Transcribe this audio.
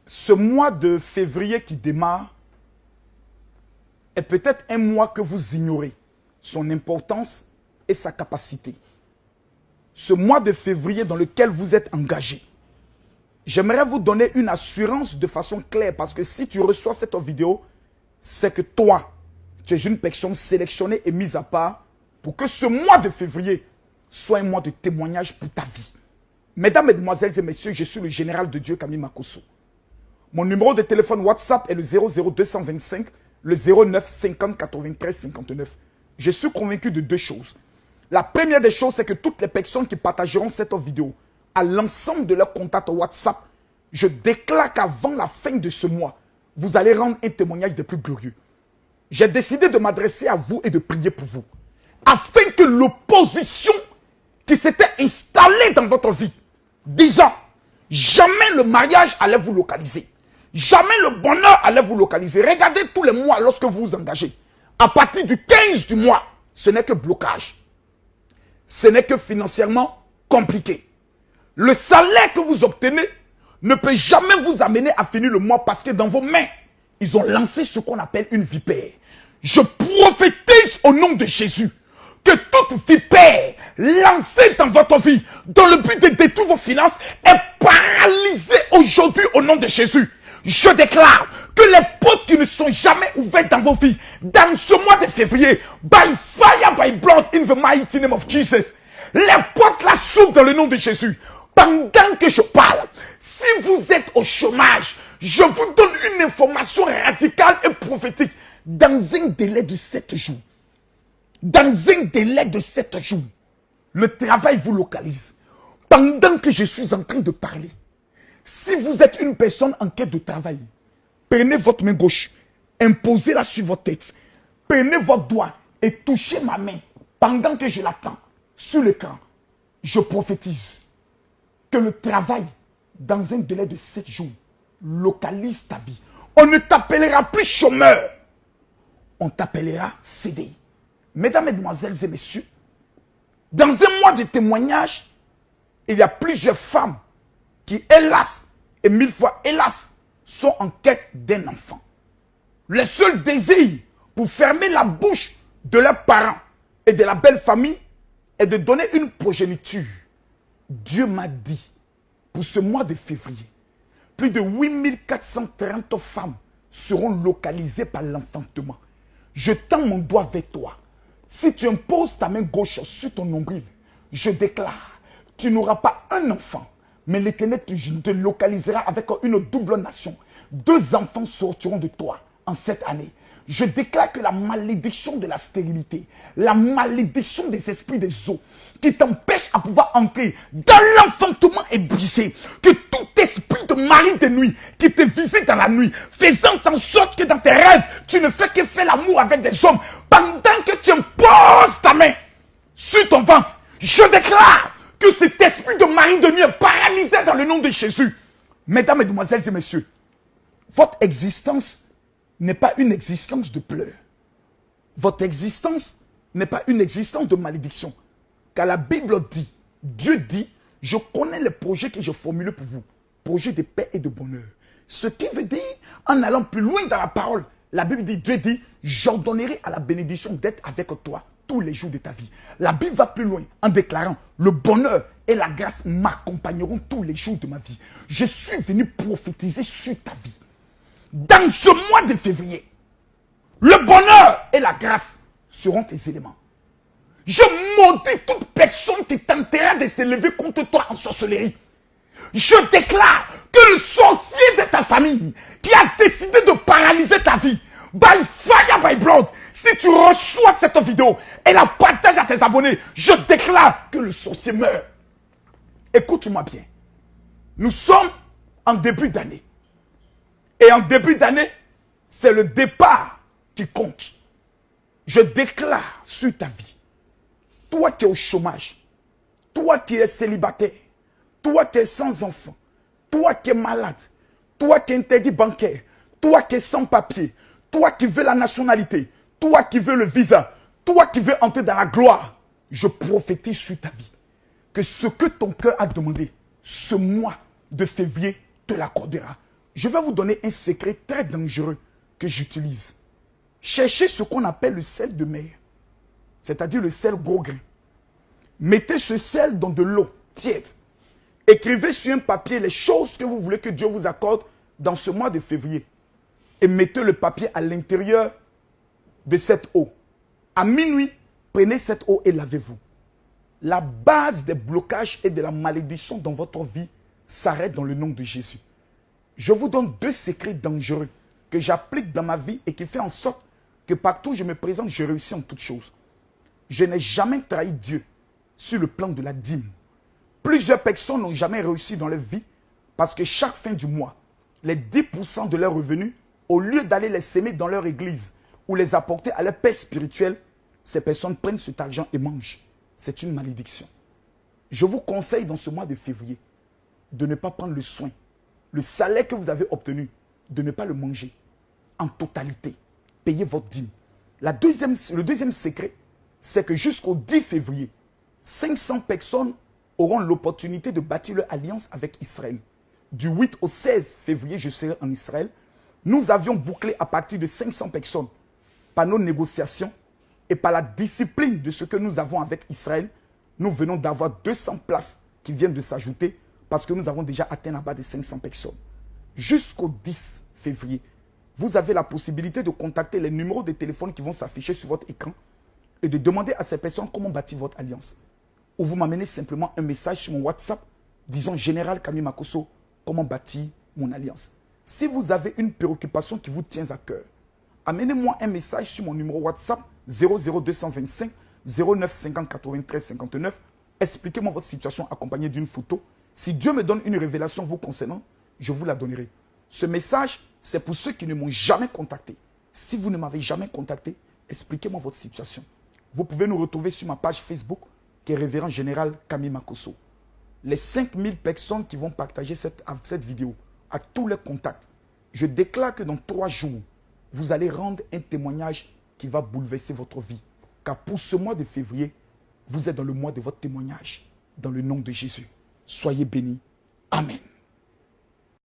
ce mois de février qui démarre est peut-être un mois que vous ignorez son importance et sa capacité. Ce mois de février dans lequel vous êtes engagé, j'aimerais vous donner une assurance de façon claire parce que si tu reçois cette vidéo, c'est que toi, tu es une personne sélectionnée et mise à part pour que ce mois de février soit un mois de témoignage pour ta vie. Mesdames, Mesdemoiselles et Messieurs, je suis le général de Dieu Camille Makosso. Mon numéro de téléphone WhatsApp est le 00225 le 09 50 93 59. Je suis convaincu de deux choses. La première des choses, c'est que toutes les personnes qui partageront cette vidéo à l'ensemble de leurs contacts WhatsApp, je déclare qu'avant la fin de ce mois, vous allez rendre un témoignage des plus glorieux. J'ai décidé de m'adresser à vous et de prier pour vous, afin que l'opposition qui s'était installée dans votre vie, disant jamais le mariage allait vous localiser, jamais le bonheur allait vous localiser. Regardez tous les mois lorsque vous vous engagez. À partir du 15 du mois, ce n'est que blocage. Ce n'est que financièrement compliqué. Le salaire que vous obtenez ne peut jamais vous amener à finir le mois parce que dans vos mains, ils ont lancé ce qu'on appelle une vipère. Je prophétise au nom de Jésus que toute vipère lancée dans votre vie dans le but de détruire vos finances est paralysée aujourd'hui au nom de Jésus. Je déclare que les portes qui ne sont jamais ouvertes dans vos vies, dans ce mois de février, by fire, by blood, in the mighty name of Jesus, les portes là s'ouvrent dans le nom de Jésus. Pendant que je parle, si vous êtes au chômage, je vous donne une information radicale et prophétique. Dans un délai de 7 jours, dans un délai de 7 jours, le travail vous localise. Pendant que je suis en train de parler, si vous êtes une personne en quête de travail, prenez votre main gauche, imposez-la sur votre tête, prenez votre doigt et touchez ma main pendant que je l'attends sur l'écran. Je prophétise que le travail, dans un délai de 7 jours, localise ta vie. On ne t'appellera plus chômeur, on t'appellera CDI. Mesdames, Mesdemoiselles et Messieurs, dans un mois de témoignage, il y a plusieurs femmes qui, hélas, et 1000 fois, hélas, sont en quête d'un enfant. Le seul désir pour fermer la bouche de leurs parents et de la belle famille est de donner une progéniture. Dieu m'a dit, pour ce mois de février, plus de 8430 femmes seront localisées par l'enfantement. Je tends mon doigt vers toi. Si tu imposes ta main gauche sur ton nombril, je déclare, tu n'auras pas un enfant, mais l'Éternel te localisera avec une double nation. 2 enfants sortiront de toi en cette année. Je déclare que la malédiction de la stérilité, la malédiction des esprits des eaux, qui t'empêche à pouvoir entrer dans l'enfantement est brisée. Que tout esprit de mari de nuit qui te visite dans la nuit, faisant en sorte que dans tes rêves, tu ne fais que faire l'amour avec des hommes, pendant que tu imposes ta main sur ton ventre, je déclare que cet esprit de mari de nuit est paralysé dans le nom de Jésus. Mesdames, Mesdemoiselles et Messieurs, votre existence n'est pas une existence de pleurs. Votre existence n'est pas une existence de malédiction. Car la Bible dit, Dieu dit, je connais les projets que je formule pour vous. Projets de paix et de bonheur. Ce qui veut dire, en allant plus loin dans la parole, la Bible dit, Dieu dit, j'ordonnerai à la bénédiction d'être avec toi tous les jours de ta vie. La Bible va plus loin en déclarant, le bonheur et la grâce m'accompagneront tous les jours de ma vie. Je suis venu prophétiser sur ta vie. Dans ce mois de février, le bonheur et la grâce seront tes éléments. Je maudis toute personne qui tentera de s'élever contre toi en sorcellerie. Je déclare que le sorcier de ta famille qui a décidé de paralyser ta vie, by fire, by blood, si tu reçois cette vidéo et la partages à tes abonnés, je déclare que le sorcier meurt. Écoute-moi bien. Nous sommes en début d'année. Et en début d'année, c'est le départ qui compte. Je déclare sur ta vie, toi qui es au chômage, toi qui es célibataire, toi qui es sans enfant, toi qui es malade, toi qui es interdit bancaire, toi qui es sans papier, toi qui veux la nationalité, toi qui veux le visa, toi qui veux entrer dans la gloire, je prophétise sur ta vie que ce que ton cœur a demandé, ce mois de février te l'accordera. Je vais vous donner un secret très dangereux que j'utilise. Cherchez ce qu'on appelle le sel de mer, c'est-à-dire le sel gros grain. Mettez ce sel dans de l'eau tiède. Écrivez sur un papier les choses que vous voulez que Dieu vous accorde dans ce mois de février. Et mettez le papier à l'intérieur de cette eau. À minuit, prenez cette eau et lavez-vous. La base des blocages et de la malédiction dans votre vie s'arrête dans le nom de Jésus. Je vous donne 2 secrets dangereux que j'applique dans ma vie et qui fait en sorte que partout où je me présente, je réussis en toutes choses. Je n'ai jamais trahi Dieu sur le plan de la dîme. Plusieurs personnes n'ont jamais réussi dans leur vie parce que chaque fin du mois, les 10% de leurs revenus, au lieu d'aller les s'aimer dans leur église ou les apporter à leur père spirituel, ces personnes prennent cet argent et mangent. C'est une malédiction. Je vous conseille dans ce mois de février de ne pas prendre le soin, le salaire que vous avez obtenu, de ne pas le manger en totalité. Payez votre dîme. Le deuxième secret, c'est que jusqu'au 10 février, 500 personnes auront l'opportunité de bâtir leur alliance avec Israël. Du 8 au 16 février, je serai en Israël. Nous avions bouclé à partir de 500 personnes par nos négociations et par la discipline de ce que nous avons avec Israël. Nous venons d'avoir 200 places qui viennent de s'ajouter parce que nous avons déjà atteint la barre de 500 personnes. Jusqu'au 10 février, vous avez la possibilité de contacter les numéros de téléphone qui vont s'afficher sur votre écran et de demander à ces personnes comment bâtir votre alliance. Ou vous m'amenez simplement un message sur mon WhatsApp, disons Général Camille Makosso, comment bâtir mon alliance. Si vous avez une préoccupation qui vous tient à cœur, amenez-moi un message sur mon numéro WhatsApp 00225 09 50 93 59. Expliquez-moi votre situation accompagnée d'une photo. Si Dieu me donne une révélation vous concernant, je vous la donnerai. Ce message, c'est pour ceux qui ne m'ont jamais contacté. Si vous ne m'avez jamais contacté, expliquez-moi votre situation. Vous pouvez nous retrouver sur ma page Facebook, qui est Révérend Général Camille Makosso. Les 5000 personnes qui vont partager cette vidéo à tous les contacts, je déclare que dans 3 jours, vous allez rendre un témoignage qui va bouleverser votre vie. Car pour ce mois de février, vous êtes dans le mois de votre témoignage. Dans le nom de Jésus. Soyez bénis. Amen.